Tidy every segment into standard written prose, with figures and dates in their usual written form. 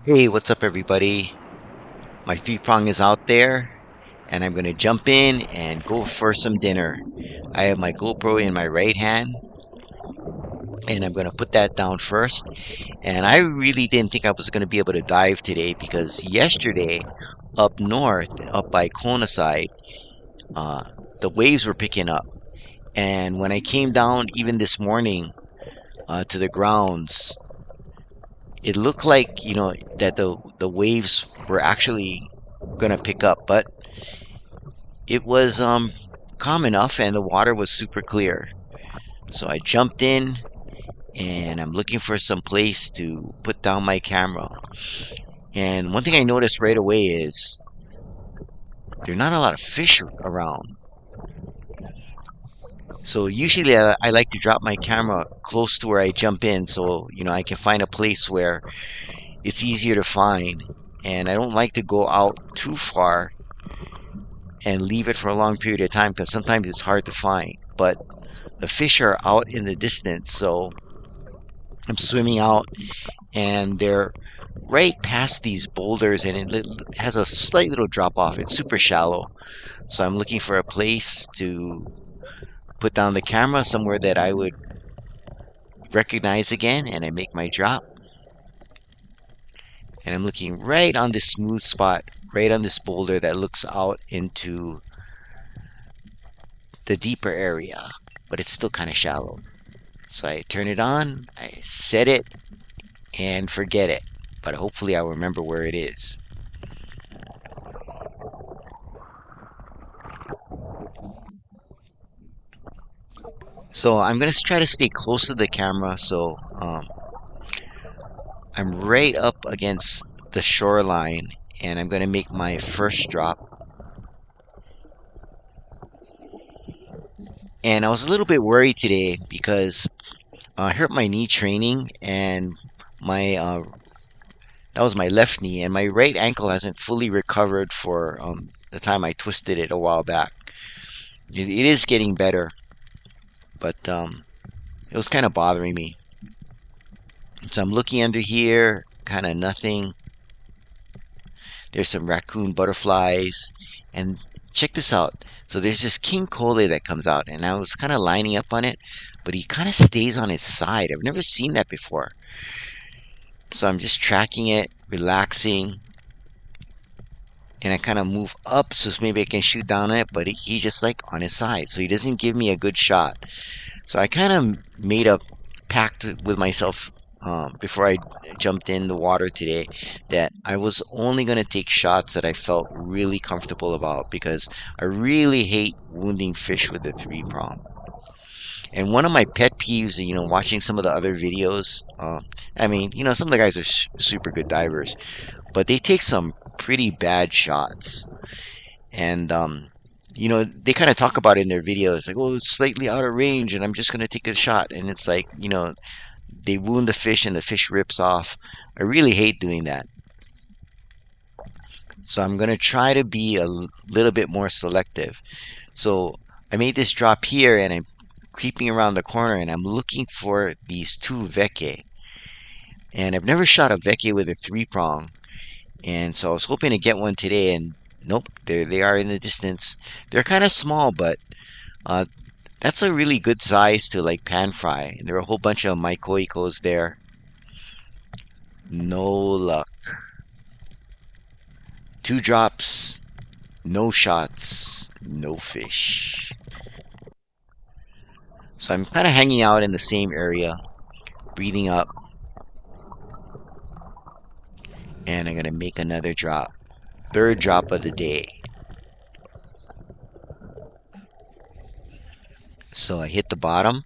Hey, what's up, everybody? My three prong is out there, and I'm gonna jump in and go for some dinner. I have my GoPro in my right hand, and I'm gonna put that down first. And I really didn't think I was gonna be able to dive today because yesterday, up north, up by Kona side, uh, the waves were picking up. And when I came down, even this morning, to the grounds, it looked like that the waves were actually gonna pick up, but it was calm enough and the water was super clear. So I jumped in and I'm looking for some place to put down my camera. And one thing I noticed right away is there are not a lot of fish around. So usually I like to drop my camera close to where I jump in so I can find a place where it's easier to find. And I don't like to go out too far and leave it for a long period of time because sometimes it's hard to find. But the fish are out in the distance, so I'm swimming out and they're right past these boulders and it has a slight little drop off. It's super shallow. So I'm looking for a place to put down the camera somewhere that I would recognize again, and I make my drop and I'm looking right on this smooth spot, right on this boulder that looks out into the deeper area, but it's still kind of shallow. So I turn it on, I set it, and forget it. But hopefully I'll remember where it is. So I'm gonna try to stay close to the camera. So I'm right up against the shoreline, and I'm gonna make my first drop. And I was a little bit worried today because I hurt my knee training, and my that was my left knee, and my right ankle hasn't fully recovered for the time I twisted it a while back. It is getting better, but it was kind of bothering me. So I'm looking under here, kind of nothing. There's some raccoon butterflies, and check this out. So there's this king Kole that comes out, and I was kind of lining up on it, but he kind of stays on his side. I've never seen that before. So I'm just tracking it, relaxing, and I kind of move up so maybe I can shoot down on it, but he's just like on his side, so he doesn't give me a good shot. So I kind of made a pact with myself before I jumped in the water today that I was only going to take shots that I felt really comfortable about because I really hate wounding fish with the three prong. And one of my pet peeves, watching some of the other videos, I mean, some of the guys are super good divers, but they take some pretty bad shots. And they kind of talk about it in their videos, like, oh, it's slightly out of range, and I'm just gonna take a shot, and it's like, they wound the fish and the fish rips off. I really hate doing that. So I'm gonna try to be a little bit more selective. So I made this drop here, and I'm creeping around the corner, and I'm looking for these two veke. And I've never shot a veke with a three prong, and so I was hoping to get one today, and nope, there they are in the distance. They're kind of small, but uh, that's a really good size to like pan fry. And there are a whole bunch of Maikoikos there. No luck. Two drops, no shots, no fish. So I'm kind of hanging out in the same area, breathing up, and I'm gonna make another drop. Third drop of the day. So I hit the bottom,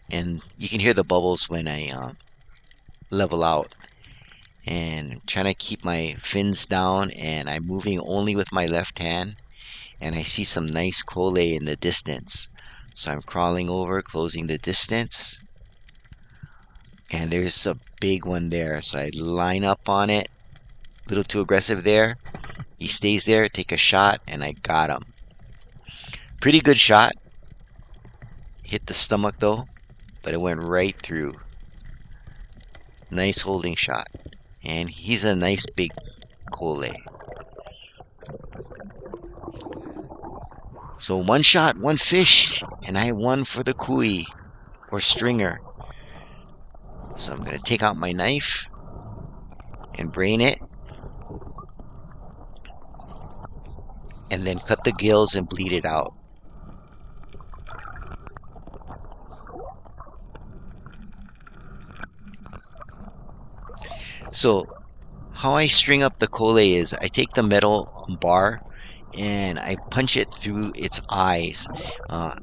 and you can hear the bubbles when I level out. And trying to keep my fins down, and I'm moving only with my left hand, and I see some nice Kole in the distance. So I'm crawling over, closing the distance, and there's a big one there. So I line up on it, a little too aggressive there. He stays there, take a shot, and I got him. Pretty good shot. Hit the stomach though, but it went right through. Nice holding shot. And he's a nice big Kole. So one shot, one fish, and I won for the kui, or stringer. So I'm going to take out my knife and brain it, and then cut the gills and bleed it out. So how I string up the Kole is I take the metal bar and I punch it through its eyes. Uh,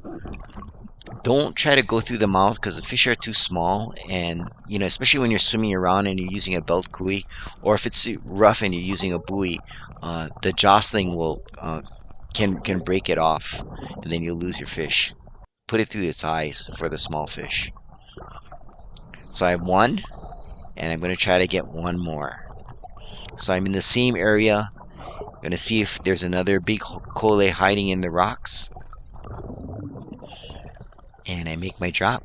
don't try to go through the mouth because the fish are too small, and especially when you're swimming around and you're using a belt buoy, or if it's rough and you're using a buoy, the jostling will can break it off, and then you'll lose your fish. Put it through its eyes for the small fish. So I have one, and I'm going to try to get one more. So I'm in the same area. I'm going to see if there's another big Kole hiding in the rocks. And I make my drop.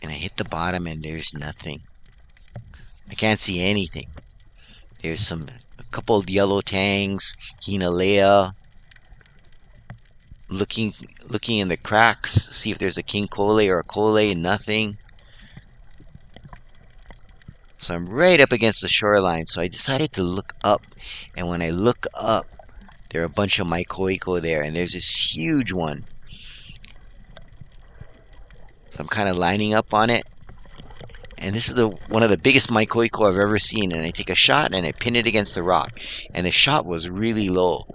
And I hit the bottom and there's nothing. I can't see anything. There's a couple of yellow tangs, Hinalea. Looking in the cracks, see if there's a king Kole or a Kole, nothing. So I'm right up against the shoreline, so I decided to look up. And when I look up, there are a bunch of Maikoiko there, and there's this huge one. So I'm kind of lining up on it. And this is one of the biggest Maikoiko I've ever seen. And I take a shot and I pin it against the rock. And the shot was really low.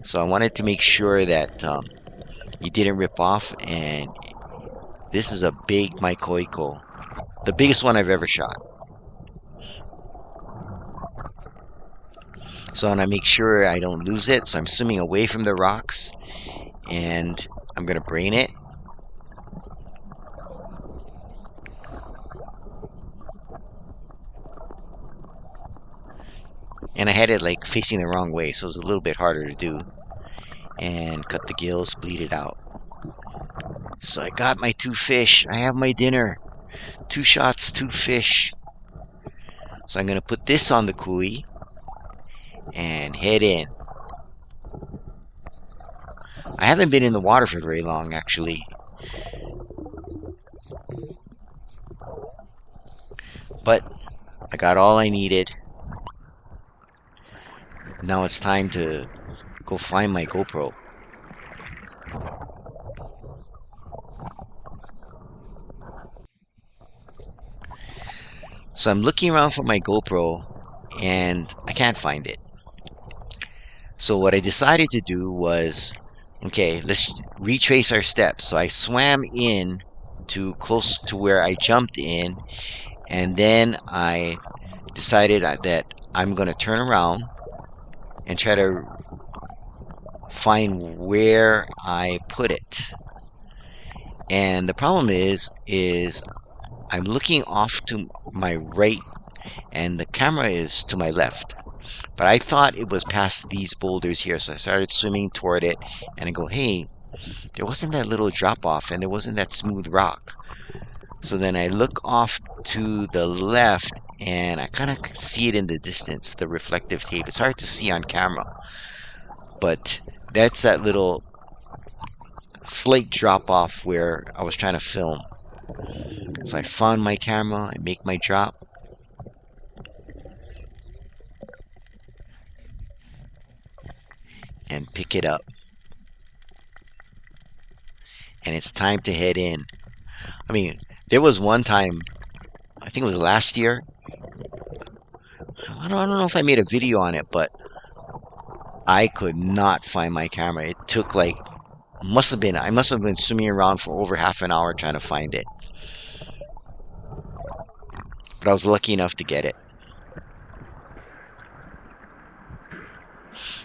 So I wanted to make sure that he didn't rip off. And this is a big Maikoiko. The biggest one I've ever shot. So I want to make sure I don't lose it. So I'm swimming away from the rocks. And I'm going to brain it. And I had it like facing the wrong way, so it was a little bit harder to do. And cut the gills, bleed it out. So I got my two fish. I have my dinner. 2 shots, 2 fish. So I'm going to put this on the kui and head in. I haven't been in the water for very long, actually. But I got all I needed. Now it's time to go find my GoPro. So I'm looking around for my GoPro and I can't find it. So what I decided to do was, okay, let's retrace our steps. So I swam in to close to where I jumped in, and then I decided that I'm going to turn around and try to find where I put it. And the problem is I'm looking off to my right and the camera is to my left. But I thought it was past these boulders here, so I started swimming toward it and I go, hey, there wasn't that little drop off and there wasn't that smooth rock. So then I look off to the left and I kind of see it in the distance, the reflective tape. It's hard to see on camera, but that's that little slight drop off where I was trying to film. So I found my camera, I make my drop. And pick it up. And it's time to head in. I mean, there was one time, I think it was last year. I don't know if I made a video on it, but I could not find my camera. It took like, I must have been swimming around for over half an hour trying to find it. But I was lucky enough to get it.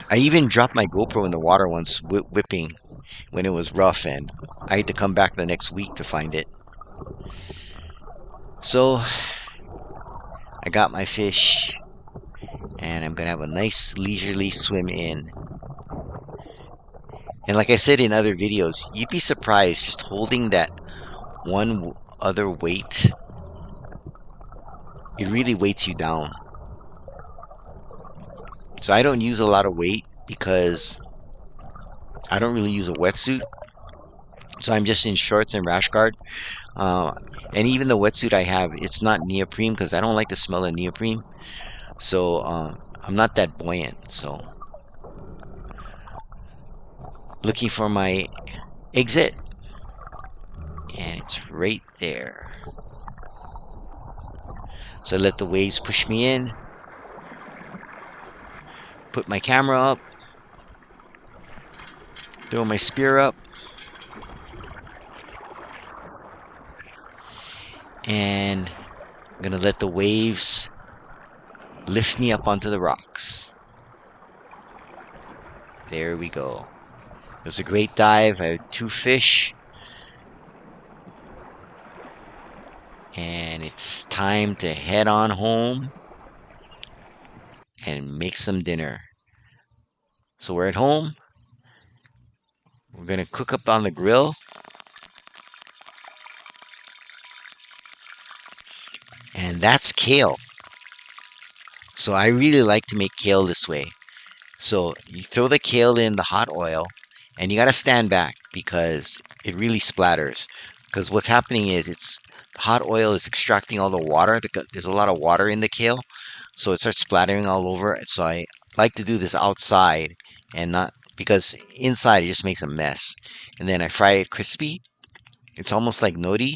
I even dropped my GoPro in the water once, whipping, when it was rough, and I had to come back the next week to find it. So, I got my fish, and I'm going to have a nice leisurely swim in. And like I said in other videos, you'd be surprised just holding that one other weight. It really weights you down. So I don't use a lot of weight because I don't really use a wetsuit. So I'm just in shorts and rash guard. Uh, and even the wetsuit I have, it's not neoprene because I don't like the smell of neoprene. So I'm not that buoyant. So looking for my exit, and it's right there. So I let the waves push me in, put my camera up, throw my spear up, and I'm gonna let the waves lift me up onto the rocks. There we go. It was a great dive. I had 2 fish. And it's time to head on home and make some dinner. So we're at home. We're going to cook up on the grill. And that's kale. So I really like to make kale this way. So you throw the kale in the hot oil, and you got to stand back because it really splatters. Because what's happening is the hot oil is extracting all the water. There's a lot of water in the kale, so it starts splattering all over. So I like to do this outside and not because inside it just makes a mess. And then I fry it crispy. It's almost like nori,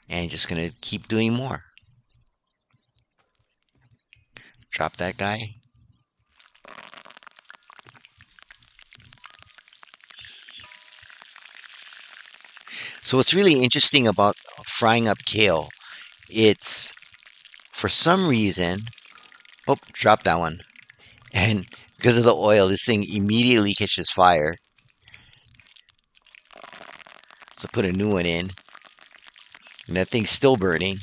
and just gonna keep doing more. Drop that guy. So what's really interesting about frying up kale, it's for some reason, oh, drop that one. And because of the oil, this thing immediately catches fire. So put a new one in, and that thing's still burning.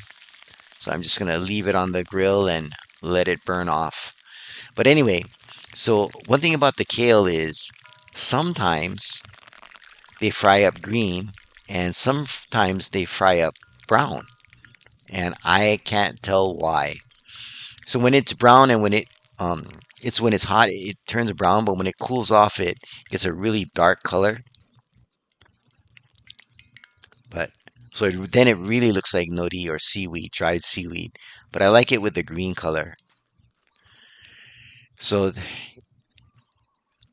So I'm just gonna leave it on the grill and let it burn off. But anyway, so one thing about the kale is sometimes they fry up green, and sometimes they fry up brown, and I can't tell why. So when it's brown and it's when it's hot, it turns brown, but when it cools off, it gets a really dark color. But then it really looks like nori or seaweed, dried seaweed. But I like it with the green color. So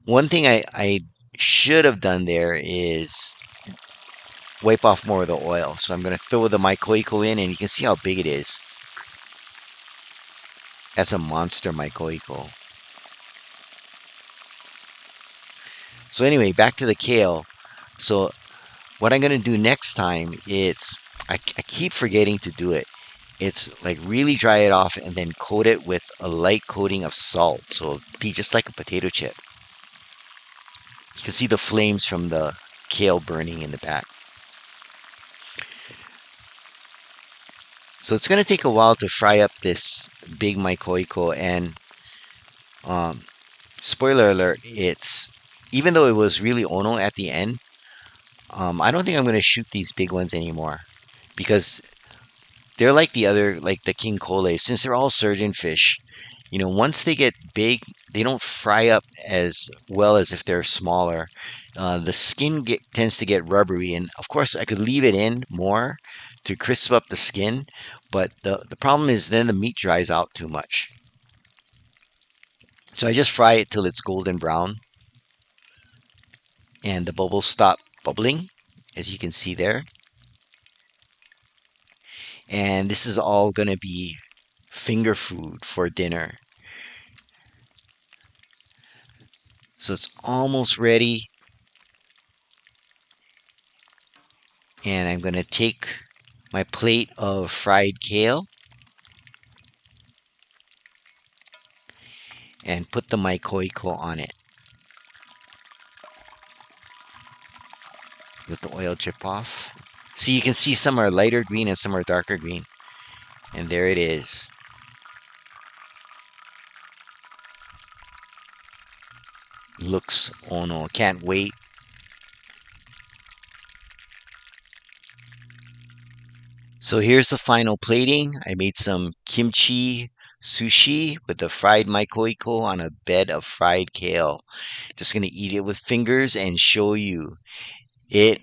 one thing I should have done there is wipe off more of the oil. So I'm going to throw the Maikoiko in, and you can see how big it is. That's a monster Maikoiko. So anyway, back to the kale. So what I'm going to do next time I keep forgetting to do it. It's like really dry it off and then coat it with a light coating of salt. So it'll be just like a potato chip. You can see the flames from the kale burning in the back. So it's going to take a while to fry up this big Maikoiko, and um, spoiler alert, it's even though it was really ono at the end, I don't think I'm going to shoot these big ones anymore because they're like like the king Kole, since they're all surgeon fish. Once they get big, they don't fry up as well as if they're smaller. The skin tends to get rubbery, and of course, I could leave it in more to crisp up the skin, but the problem is then the meat dries out too much. So I just fry it till it's golden brown, and the bubbles stop bubbling, as you can see there. And this is all going to be finger food for dinner. So it's almost ready. And I'm going to take my plate of fried kale and put the Maikoiko on it. Let the oil drip off. So you can see some are lighter green and some are darker green. And there it is. looks, oh no, can't wait. So here's the final plating. I made some kimchi sushi with the fried maikoiko on a bed of fried kale. Just gonna eat it with fingers and show you. It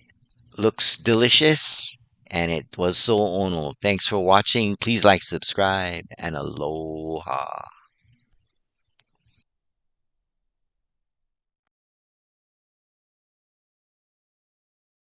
looks delicious and it was so ono. Thanks for watching. Please like, subscribe, and aloha.